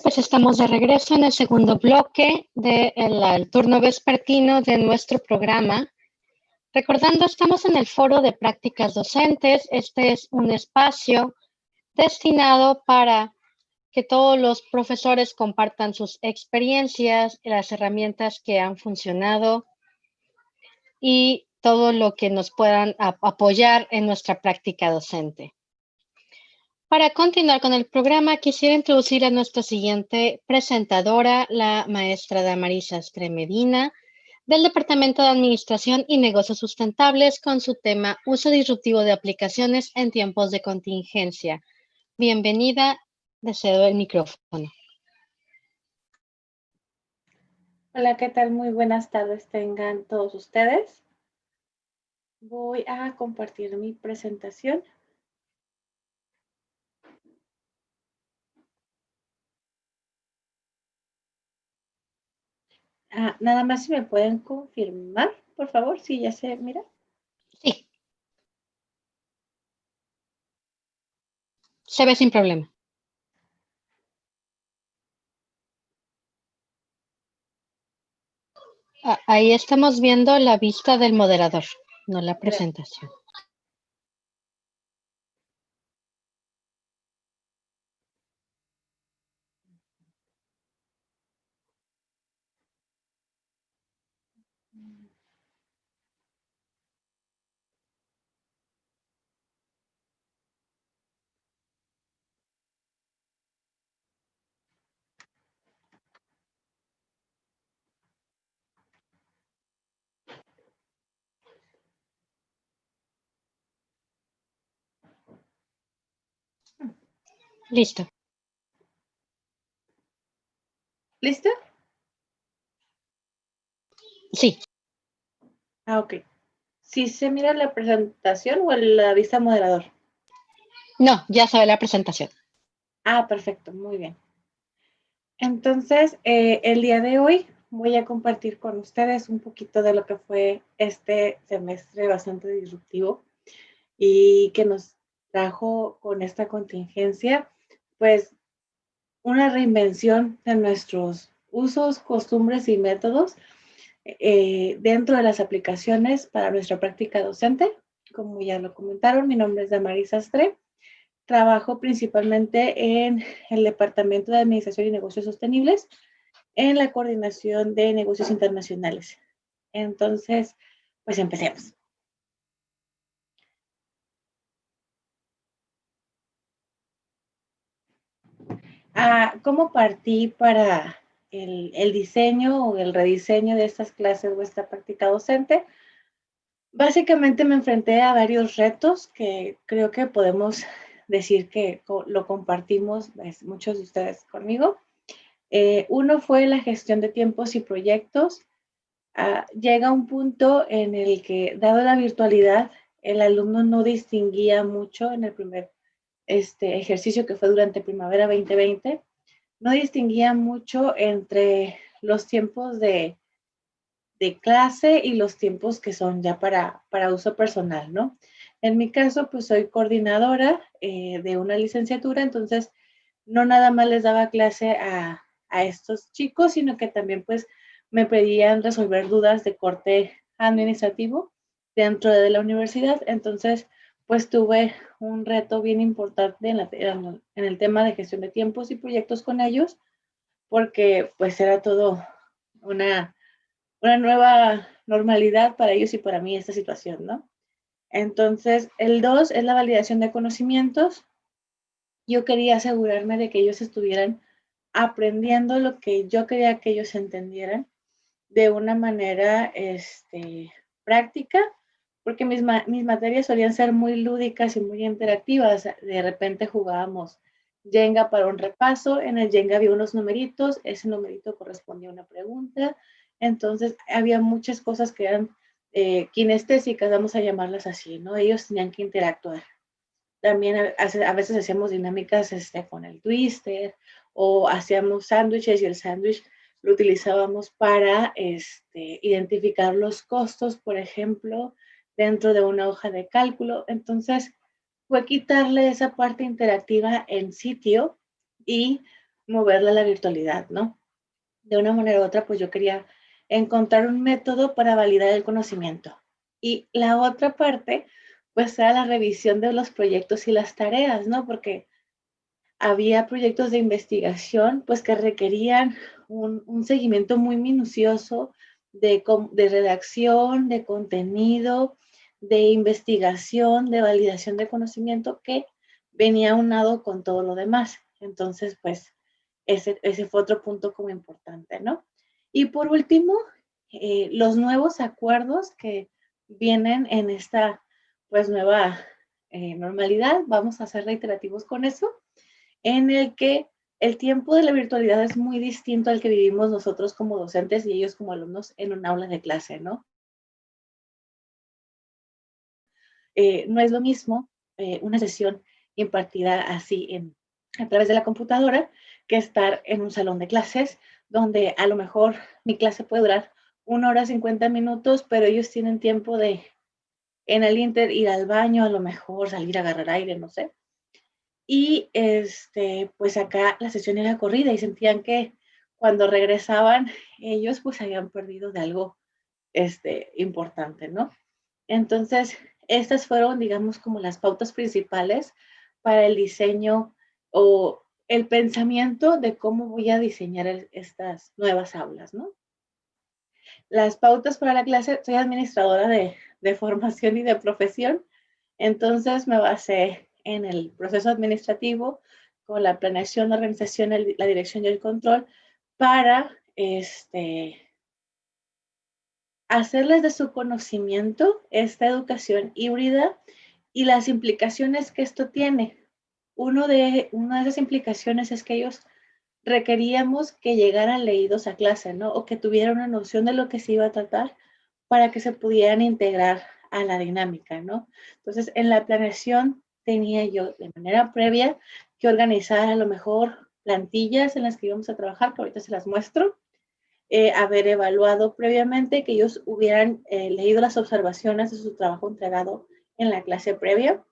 pues estamos de regreso en el segundo bloque del turno vespertino de nuestro programa. Recordando, estamos en el foro de prácticas docentes. Este es un espacio destinado para que todos los profesores compartan sus experiencias, las herramientas que han funcionado y todo lo que nos puedan apoyar en nuestra práctica docente. Para continuar con el programa, quisiera introducir a nuestra siguiente presentadora, la maestra Damaris Sastre Medina, del Departamento de Administración y Negocios Sustentables, con su tema Uso disruptivo de aplicaciones en tiempos de contingencia. Bienvenida, le cedo el micrófono. Hola, ¿qué tal? Muy buenas tardes tengan todos ustedes. Voy a compartir mi presentación. Nada más si me pueden confirmar, por favor, si ya se mira. Sí. Se ve sin problema. Ahí estamos viendo la vista del moderador, no la presentación. Listo. ¿Listo? Sí. Ok. ¿Sí se mira la presentación o la vista moderador? No, ya se ve la presentación. Perfecto, muy bien. Entonces, el día de hoy voy a compartir con ustedes un poquito de lo que fue este semestre bastante disruptivo y que nos trajo con esta contingencia, pues, una reinvención de nuestros usos, costumbres y métodos dentro de las aplicaciones para nuestra práctica docente. Como ya lo comentaron, mi nombre es Damaris Sastre. Trabajo principalmente en el Departamento de Administración y Negocios Sostenibles, en la coordinación de negocios internacionales. Entonces, pues empecemos. ¿Cómo partí para el diseño o el rediseño de estas clases o esta práctica docente? Básicamente me enfrenté a varios retos que creo que podemos decir que lo compartimos muchos de ustedes conmigo. Uno fue la gestión de tiempos y proyectos. Llega un punto en el que, dado la virtualidad, el alumno no distinguía mucho en el primer ejercicio que fue durante primavera 2020, no distinguía mucho entre los tiempos de clase y los tiempos que son ya para uso personal, ¿no? En mi caso, pues soy coordinadora de una licenciatura, entonces no nada más les daba clase a estos chicos, sino que también pues me pedían resolver dudas de corte administrativo dentro de la universidad. Entonces, pues tuve un reto bien importante en el tema de gestión de tiempos y proyectos con ellos, porque pues era todo una nueva normalidad para ellos y para mí esta situación, ¿no? Entonces, el 2 es la validación de conocimientos. Yo quería asegurarme de que ellos estuvieran aprendiendo lo que yo quería que ellos entendieran de una manera práctica, porque mis materias solían ser muy lúdicas y muy interactivas. De repente jugábamos Jenga para un repaso, en el Jenga había unos numeritos, ese numerito correspondía a una pregunta, entonces había muchas cosas que eran kinestésicas, vamos a llamarlas así, ¿no? Ellos tenían que interactuar. También a veces hacíamos dinámicas con el twister o hacíamos sándwiches y el sándwich lo utilizábamos para identificar los costos, por ejemplo, dentro de una hoja de cálculo. Entonces, fue quitarle esa parte interactiva en sitio y moverla a la virtualidad, ¿no? De una manera u otra, pues yo quería encontrar un método para validar el conocimiento. Y la otra parte, pues era la revisión de los proyectos y las tareas, ¿no? Porque había proyectos de investigación, pues que requerían un seguimiento muy minucioso de redacción, de contenido, de investigación, de validación de conocimiento que venía aunado con todo lo demás. Entonces, pues, ese fue otro punto como importante, ¿no? Y por último, los nuevos acuerdos que vienen en esta, pues, nueva normalidad, vamos a ser reiterativos con eso, en el que el tiempo de la virtualidad es muy distinto al que vivimos nosotros como docentes y ellos como alumnos en un aula de clase, ¿no? No es lo mismo una sesión impartida así a través de la computadora que estar en un salón de clases donde a lo mejor mi clase puede durar 1 hora 50 minutos, pero ellos tienen tiempo de en el inter ir al baño, a lo mejor salir a agarrar aire, no sé. Y pues acá la sesión era corrida y sentían que cuando regresaban ellos pues habían perdido de algo importante, ¿no? Entonces, estas fueron, digamos, como las pautas principales para el diseño o el pensamiento de cómo voy a diseñar estas nuevas aulas, ¿no? Las pautas para la clase, soy administradora de formación y de profesión, entonces me basé en el proceso administrativo con la planeación, la organización, la dirección y el control para hacerles de su conocimiento esta educación híbrida y las implicaciones que esto tiene. Una de esas implicaciones es que ellos requeríamos que llegaran leídos a clase, ¿no? O que tuvieran una noción de lo que se iba a tratar para que se pudieran integrar a la dinámica, ¿no? Entonces, en la planeación tenía yo de manera previa que organizar a lo mejor plantillas en las que íbamos a trabajar, que ahorita se las muestro, haber evaluado previamente, que ellos hubieran leído las observaciones de su trabajo entregado en la clase previa.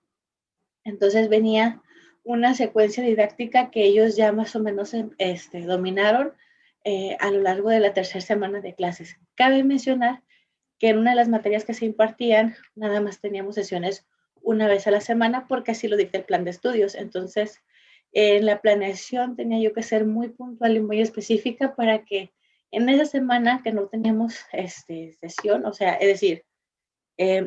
Entonces venía una secuencia didáctica que ellos ya más o menos dominaron a lo largo de la tercera semana de clases. Cabe mencionar que en una de las materias que se impartían, nada más teníamos sesiones una vez a la semana porque así lo dicta el plan de estudios. Entonces, en la planeación tenía yo que ser muy puntual y muy específica para que en esa semana que no teníamos sesión, o sea, es decir,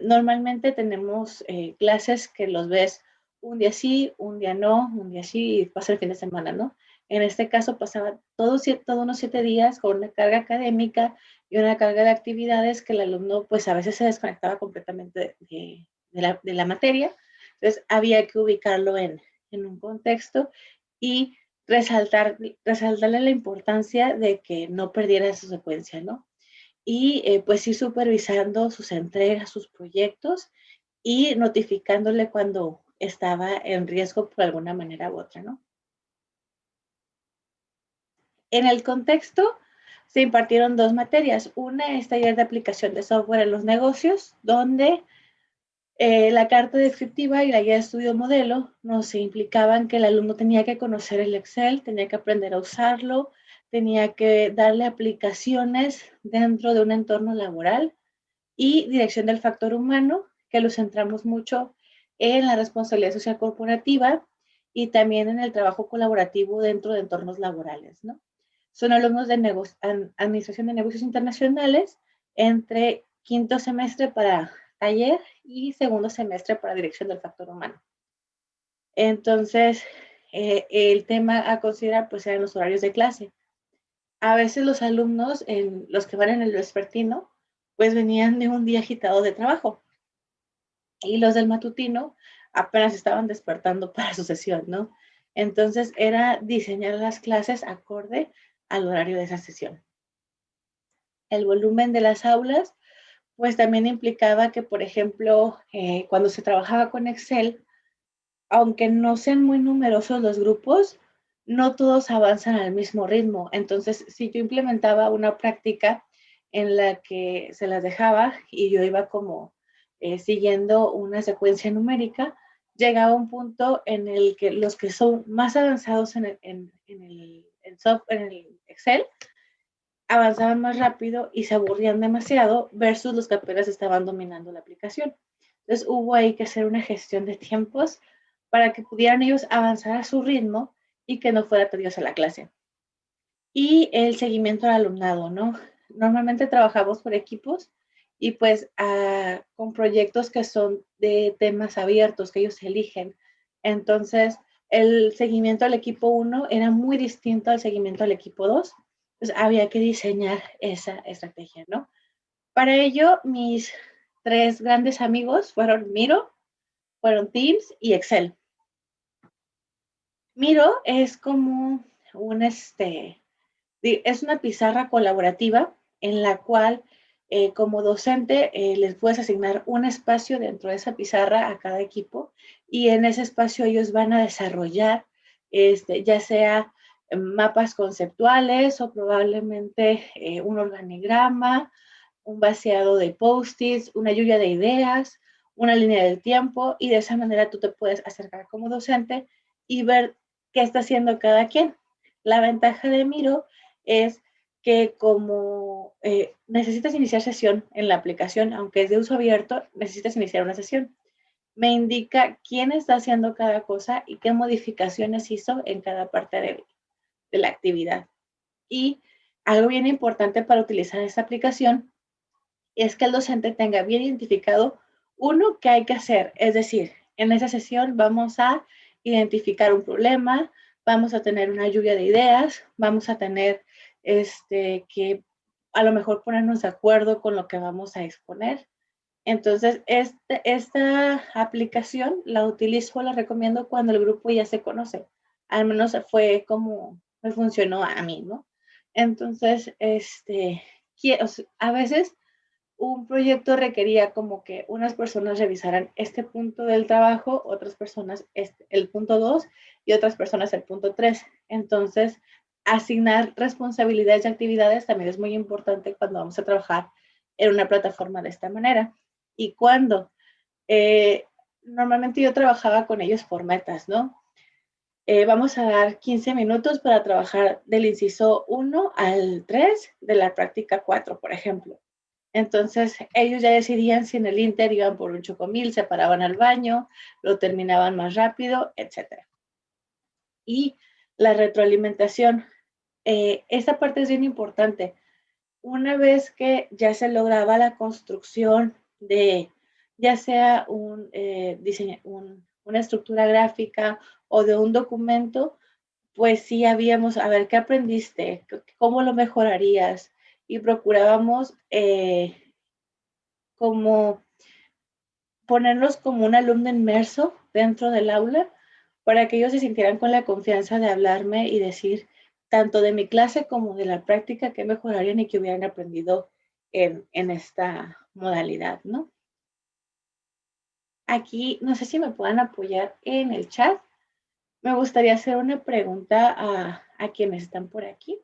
normalmente tenemos clases que los ves un día sí, un día no, un día sí y pasa el fin de semana, ¿no? En este caso pasaba todos unos 7 días con una carga académica y una carga de actividades que el alumno pues a veces se desconectaba completamente de la materia. Entonces había que ubicarlo en un contexto y resaltarle la importancia de que no perdiera esa secuencia, ¿no? Y pues ir supervisando sus entregas, sus proyectos y notificándole cuando estaba en riesgo por alguna manera u otra, ¿no? En el contexto se impartieron 2 materias. Una es taller de aplicación de software en los negocios, donde la carta descriptiva y la guía de estudio modelo nos implicaban que el alumno tenía que conocer el Excel, tenía que aprender a usarlo, tenía que darle aplicaciones dentro de un entorno laboral y dirección del factor humano, que lo centramos mucho en la responsabilidad social corporativa y también en el trabajo colaborativo dentro de entornos laborales, ¿no? Son alumnos de Administración de Negocios Internacionales entre quinto semestre para taller y segundo semestre para dirección del factor humano. Entonces, el tema a considerar pues eran los horarios de clase. A veces los alumnos, los que van en el vespertino, pues venían de un día agitado de trabajo y los del matutino apenas estaban despertando para su sesión, ¿no? Entonces era diseñar las clases acorde al horario de esa sesión. El volumen de las aulas, pues también implicaba que, por ejemplo, cuando se trabajaba con Excel, aunque no sean muy numerosos los grupos, no todos avanzan al mismo ritmo. Entonces, si yo implementaba una práctica en la que se las dejaba y yo iba como siguiendo una secuencia numérica, llegaba un punto en el que los que son más avanzados en en el Excel, avanzaban más rápido y se aburrían demasiado versus los que apenas estaban dominando la aplicación. Entonces hubo ahí que hacer una gestión de tiempos para que pudieran ellos avanzar a su ritmo y que no fuera tediosa la clase. Y el seguimiento al alumnado, ¿no? Normalmente trabajamos por equipos y pues con proyectos que son de temas abiertos que ellos eligen. Entonces, el seguimiento al equipo 1 era muy distinto al seguimiento al equipo 2. Entonces, había que diseñar esa estrategia, ¿no? Para ello, mis 3 grandes amigos fueron Miro, fueron Teams y Excel. Miro es como es una pizarra colaborativa en la cual como docente les puedes asignar un espacio dentro de esa pizarra a cada equipo y en ese espacio ellos van a desarrollar ya sea mapas conceptuales o probablemente un organigrama, un vaciado de post-its, una lluvia de ideas, una línea del tiempo y de esa manera tú te puedes acercar como docente y ver qué está haciendo cada quien. La ventaja de Miro es que como necesitas iniciar sesión en la aplicación, aunque es de uso abierto, necesitas iniciar una sesión. Me indica quién está haciendo cada cosa y qué modificaciones hizo en cada parte de la actividad. Y algo bien importante para utilizar esta aplicación es que el docente tenga bien identificado uno que hay que hacer. Es decir, en esa sesión vamos a identificar un problema, vamos a tener una lluvia de ideas, vamos a tener que a lo mejor ponernos de acuerdo con lo que vamos a exponer. Entonces, esta aplicación la utilizo, la recomiendo cuando el grupo ya se conoce. Al menos fue como me funcionó a mí, ¿no? Entonces, a veces un proyecto requería como que unas personas revisaran este punto del trabajo, otras personas el punto 2 y otras personas el punto 3. Entonces, asignar responsabilidades y actividades también es muy importante cuando vamos a trabajar en una plataforma de esta manera. Y cuando normalmente yo trabajaba con ellos por metas, ¿no? Vamos a dar 15 minutos para trabajar del inciso 1 al 3 de la práctica 4, por ejemplo. Entonces, ellos ya decidían si en el Inter iban por un chocomil, se paraban al baño, lo terminaban más rápido, etc. Y la retroalimentación. Esta parte es bien importante. Una vez que ya se lograba la construcción de ya sea una estructura gráfica o de un documento, pues sí habíamos, a ver, ¿qué aprendiste? ¿Cómo lo mejorarías? Y procurábamos como ponerlos como un alumno inmerso dentro del aula para que ellos se sintieran con la confianza de hablarme y decir tanto de mi clase como de la práctica que mejorarían y que hubieran aprendido en esta modalidad, ¿no? Aquí, no sé si me puedan apoyar en el chat. Me gustaría hacer una pregunta a quienes están por aquí.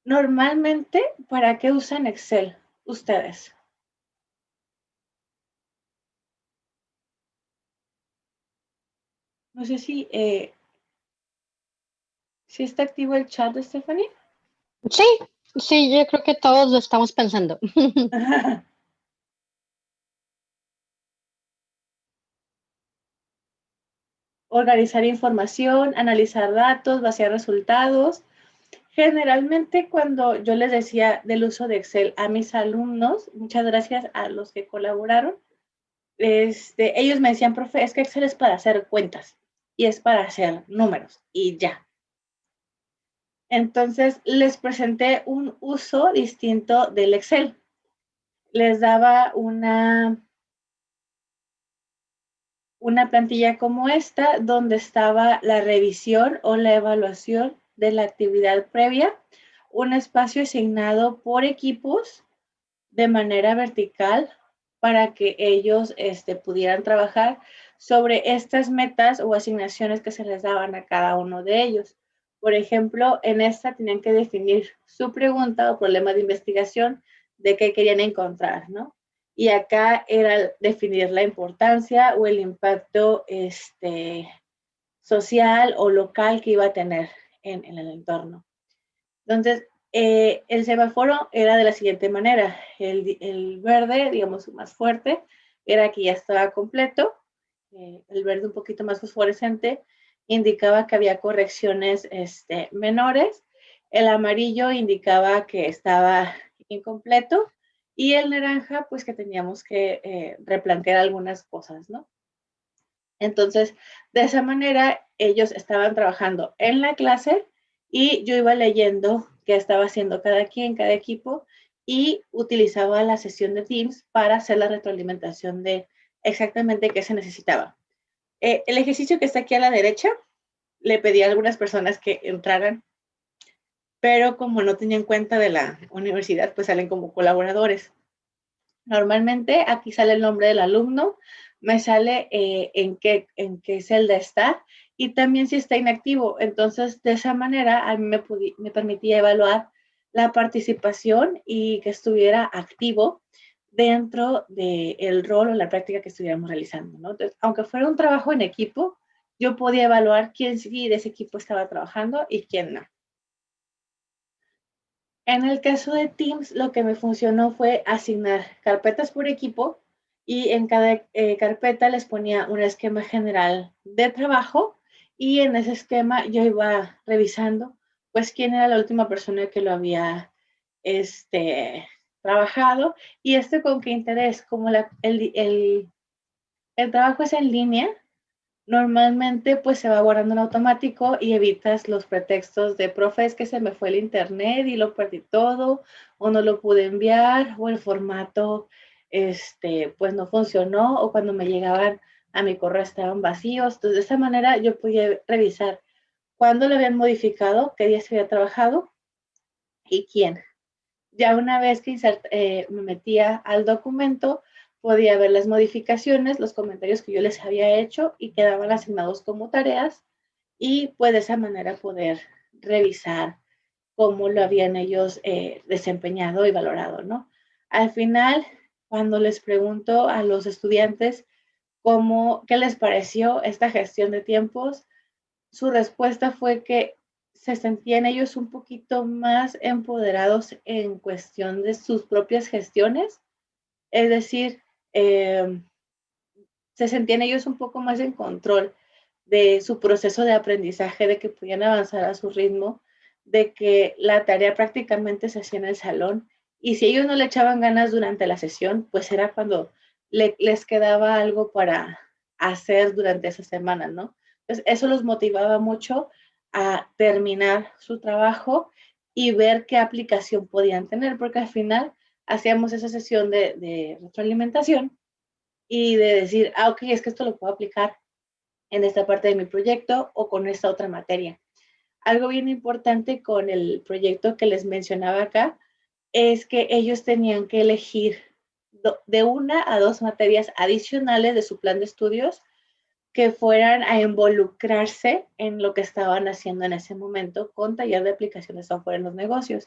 Normalmente, ¿para qué usan Excel ustedes? No sé si está activo el chat de Stephanie. Sí, sí, yo creo que todos lo estamos pensando. Organizar información, analizar datos, vaciar resultados. Generalmente cuando yo les decía del uso de Excel a mis alumnos, muchas gracias a los que colaboraron, ellos me decían, profe, es que Excel es para hacer cuentas y es para hacer números y ya. Entonces les presenté un uso distinto del Excel. Les daba una plantilla como esta, donde estaba la revisión o la evaluación de la actividad previa, un espacio asignado por equipos de manera vertical para que ellos pudieran trabajar sobre estas metas o asignaciones que se les daban a cada uno de ellos. Por ejemplo, en esta tenían que definir su pregunta o problema de investigación de qué querían encontrar, ¿no? Y acá era definir la importancia o el impacto social o local que iba a tener en el entorno. Entonces, el semáforo era de la siguiente manera. El verde, digamos, más fuerte, era que ya estaba completo. El verde un poquito más fosforescente indicaba que había correcciones menores. El amarillo indicaba que estaba incompleto. Y el naranja, pues que teníamos que replantear algunas cosas, ¿no? Entonces, de esa manera, ellos estaban trabajando en la clase y yo iba leyendo qué estaba haciendo cada quien, cada equipo, y utilizaba la sesión de Teams para hacer la retroalimentación de exactamente qué se necesitaba. El ejercicio que está aquí a la derecha, le pedí a algunas personas que entraran, pero como no tenían cuenta de la universidad, pues salen como colaboradores. Normalmente aquí sale el nombre del alumno, me sale en qué celda está y también si está inactivo. Entonces, de esa manera, a mí me permitía evaluar la participación y que estuviera activo dentro del rol o la práctica que estuviéramos realizando, ¿no? Entonces, aunque fuera un trabajo en equipo, yo podía evaluar quién sí de ese equipo estaba trabajando y quién no. En el caso de Teams, lo que me funcionó fue asignar carpetas por equipo y en cada carpeta les ponía un esquema general de trabajo y en ese esquema yo iba revisando pues quién era la última persona que lo había trabajado y con qué interés, como el trabajo es en línea, normalmente pues se va guardando en automático y evitas los pretextos de profe, es que se me fue el internet y lo perdí todo, o no lo pude enviar, o el formato pues no funcionó, o cuando me llegaban a mi correo estaban vacíos. Entonces de esa manera yo podía revisar cuándo lo habían modificado, qué día se había trabajado y quién. Ya una vez que me metía al documento, podía ver las modificaciones, los comentarios que yo les había hecho y quedaban asignados como tareas y pues de esa manera poder revisar cómo lo habían ellos desempeñado y valorado, ¿no? Al final, cuando les pregunto a los estudiantes qué les pareció esta gestión de tiempos, su respuesta fue que se sentían ellos un poquito más empoderados en cuestión de sus propias gestiones, es decir, se sentían ellos un poco más en control de su proceso de aprendizaje, de que podían avanzar a su ritmo, de que la tarea prácticamente se hacía en el salón y si ellos no le echaban ganas durante la sesión, pues era cuando les quedaba algo para hacer durante esa semana, ¿no? Entonces, eso los motivaba mucho a terminar su trabajo y ver qué aplicación podían tener, porque al final hacíamos esa sesión de retroalimentación y de decir, ok, es que esto lo puedo aplicar en esta parte de mi proyecto o con esta otra materia. Algo bien importante con el proyecto que les mencionaba acá es que ellos tenían que elegir de 1 a 2 materias adicionales de su plan de estudios que fueran a involucrarse en lo que estaban haciendo en ese momento con taller de aplicación de software en los negocios.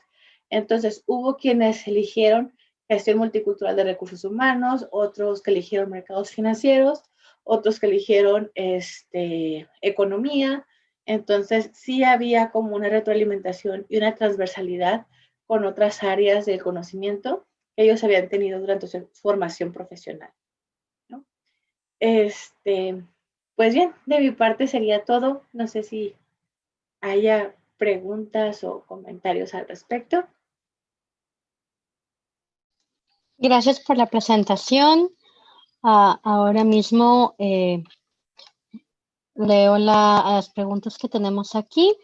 Entonces, hubo quienes eligieron gestión multicultural de recursos humanos, otros que eligieron mercados financieros, otros que eligieron economía. Entonces, sí había como una retroalimentación y una transversalidad con otras áreas del conocimiento que ellos habían tenido durante su formación profesional, ¿no? Pues bien, de mi parte sería todo. No sé si haya preguntas o comentarios al respecto. Gracias por la presentación. Ahora mismo leo las preguntas que tenemos aquí.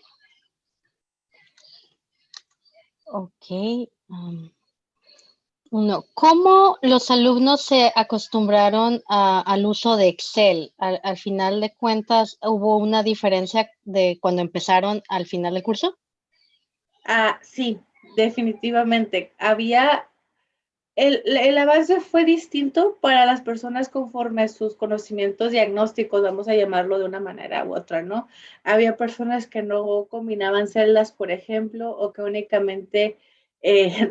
Ok. ¿Cómo los alumnos se acostumbraron al uso de Excel? Al final de cuentas, ¿hubo una diferencia de cuando empezaron al final del curso? Sí, definitivamente. El avance fue distinto para las personas conforme a sus conocimientos diagnósticos, vamos a llamarlo de una manera u otra, ¿no? Había personas que no combinaban celdas, por ejemplo, o que únicamente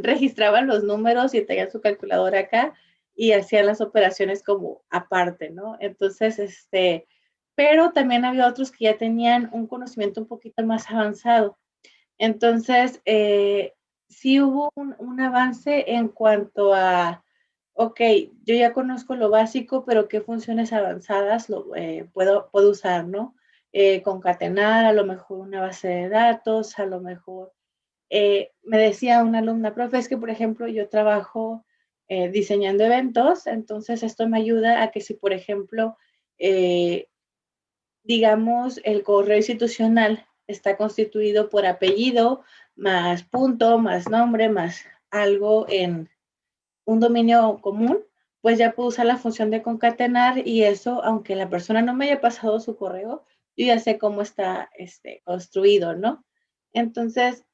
registraban los números y tenían su calculadora acá y hacían las operaciones como aparte, ¿no? Entonces, pero también había otros que ya tenían un conocimiento un poquito más avanzado. Entonces, sí hubo un avance en cuanto a, ok, yo ya conozco lo básico, pero qué funciones avanzadas puedo usar, ¿no? Concatenar, a lo mejor una base de datos, a lo mejor, me decía una alumna, profe, es que, por ejemplo, yo trabajo diseñando eventos, entonces esto me ayuda a que si, por ejemplo, digamos, el correo institucional está constituido por apellido, más punto, más nombre, más algo en un dominio común, pues ya puedo usar la función de concatenar y eso, aunque la persona no me haya pasado su correo, yo ya sé cómo está construido, ¿no? Entonces,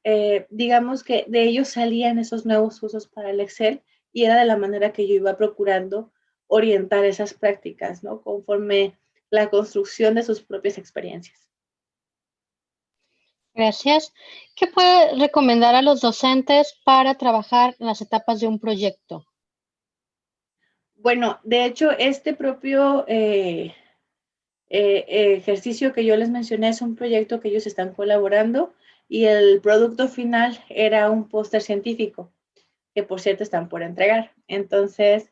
digamos que de ellos salían esos nuevos usos para el Excel y era de la manera que yo iba procurando orientar esas prácticas, ¿no? Conforme la construcción de sus propias experiencias. Gracias. ¿Qué puede recomendar a los docentes para trabajar en las etapas de un proyecto? Bueno, de hecho, este propio ejercicio que yo les mencioné es un proyecto que ellos están colaborando y el producto final era un póster científico, que por cierto están por entregar. Entonces,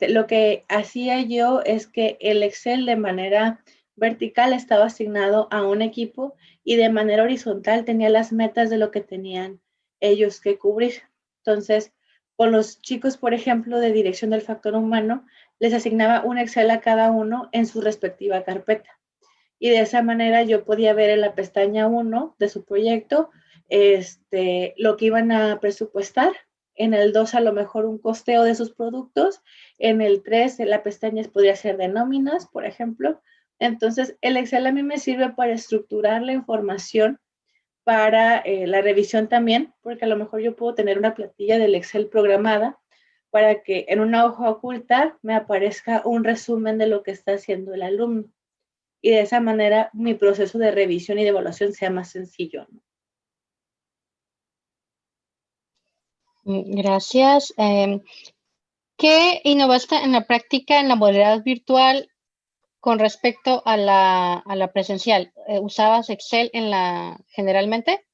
lo que hacía yo es que el Excel de manera vertical estaba asignado a un equipo y de manera horizontal tenía las metas de lo que tenían ellos que cubrir. Entonces, con los chicos, por ejemplo, de dirección del factor humano, les asignaba un Excel a cada uno en su respectiva carpeta. Y de esa manera yo podía ver en la pestaña 1 de su proyecto lo que iban a presupuestar. En el 2 a lo mejor un costeo de sus productos. En el 3 la pestaña podría ser de nóminas, por ejemplo. Entonces, el Excel a mí me sirve para estructurar la información para la revisión también, porque a lo mejor yo puedo tener una plantilla del Excel programada para que en una hoja oculta me aparezca un resumen de lo que está haciendo el alumno. Y de esa manera mi proceso de revisión y de evaluación sea más sencillo, ¿no? Gracias. ¿Qué innovaste en la práctica en la modalidad virtual con respecto a la presencial? ¿Usabas Excel generalmente?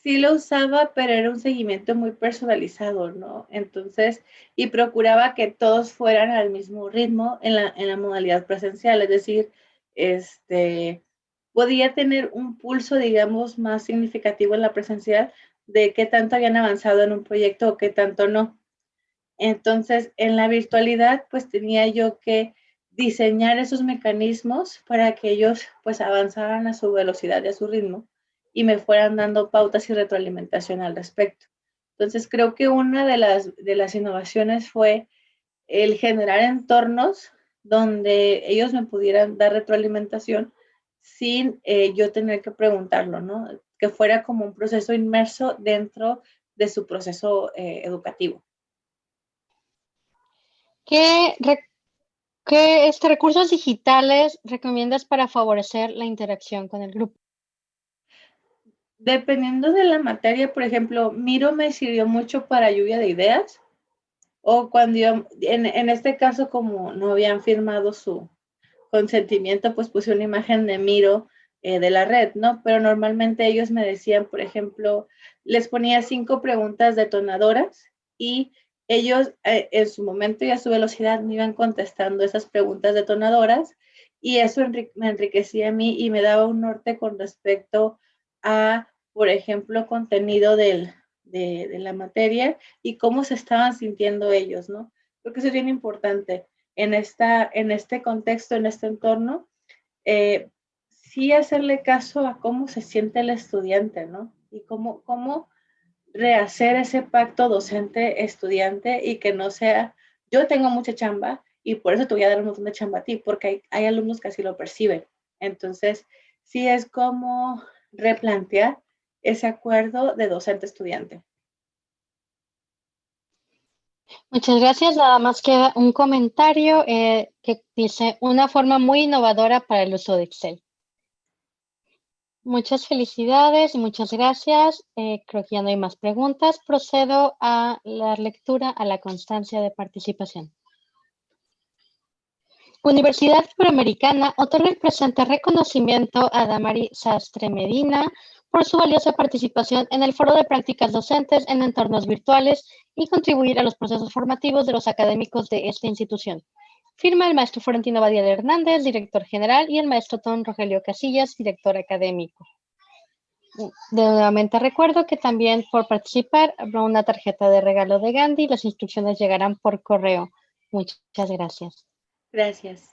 Sí lo usaba, pero era un seguimiento muy personalizado, ¿no? Entonces, y procuraba que todos fueran al mismo ritmo en la modalidad presencial, es decir, podía tener un pulso, digamos, más significativo en la presencial de qué tanto habían avanzado en un proyecto o qué tanto no. Entonces, en la virtualidad, pues tenía yo que diseñar esos mecanismos para que ellos pues avanzaran a su velocidad y a su ritmo y me fueran dando pautas y retroalimentación al respecto. Entonces, creo que una de las innovaciones fue el generar entornos donde ellos me pudieran dar retroalimentación sin yo tener que preguntarlo, ¿no? Que fuera como un proceso inmerso dentro de su proceso educativo. ¿Qué, recursos digitales recomiendas para favorecer la interacción con el grupo? Dependiendo de la materia, por ejemplo, Miro me sirvió mucho para lluvia de ideas, o cuando yo, en este caso, como no habían firmado su consentimiento, pues puse una imagen de Miro de la red, ¿no? Pero normalmente ellos me decían, por ejemplo, les ponía 5 preguntas detonadoras y ellos en su momento y a su velocidad me iban contestando esas preguntas detonadoras y eso me enriquecía a mí y me daba un norte con respecto a, por ejemplo, contenido de la materia y cómo se estaban sintiendo ellos, ¿no? Creo que eso es bien importante en este contexto, en este entorno, sí hacerle caso a cómo se siente el estudiante, ¿no? Y cómo rehacer ese pacto docente-estudiante y que no sea, yo tengo mucha chamba y por eso te voy a dar un montón de chamba a ti, porque hay alumnos que así lo perciben. Entonces, sí es como replantear ese acuerdo de docente-estudiante. Muchas gracias. Nada más queda un comentario que dice una forma muy innovadora para el uso de Excel. Muchas felicidades y muchas gracias. Creo que ya no hay más preguntas. Procedo a la lectura a la constancia de participación. Universidad Iberoamericana otorga el presente reconocimiento a Damari Sastre Medina por su valiosa participación en el Foro de Prácticas Docentes en Entornos Virtuales y contribuir a los procesos formativos de los académicos de esta institución. Firma el maestro Florentino Badía de Hernández, director general, y el maestro Don Rogelio Casillas, director académico. Nuevamente recuerdo que también por participar habrá una tarjeta de regalo de Gandhi. Las instrucciones llegarán por correo. Muchas gracias. Gracias.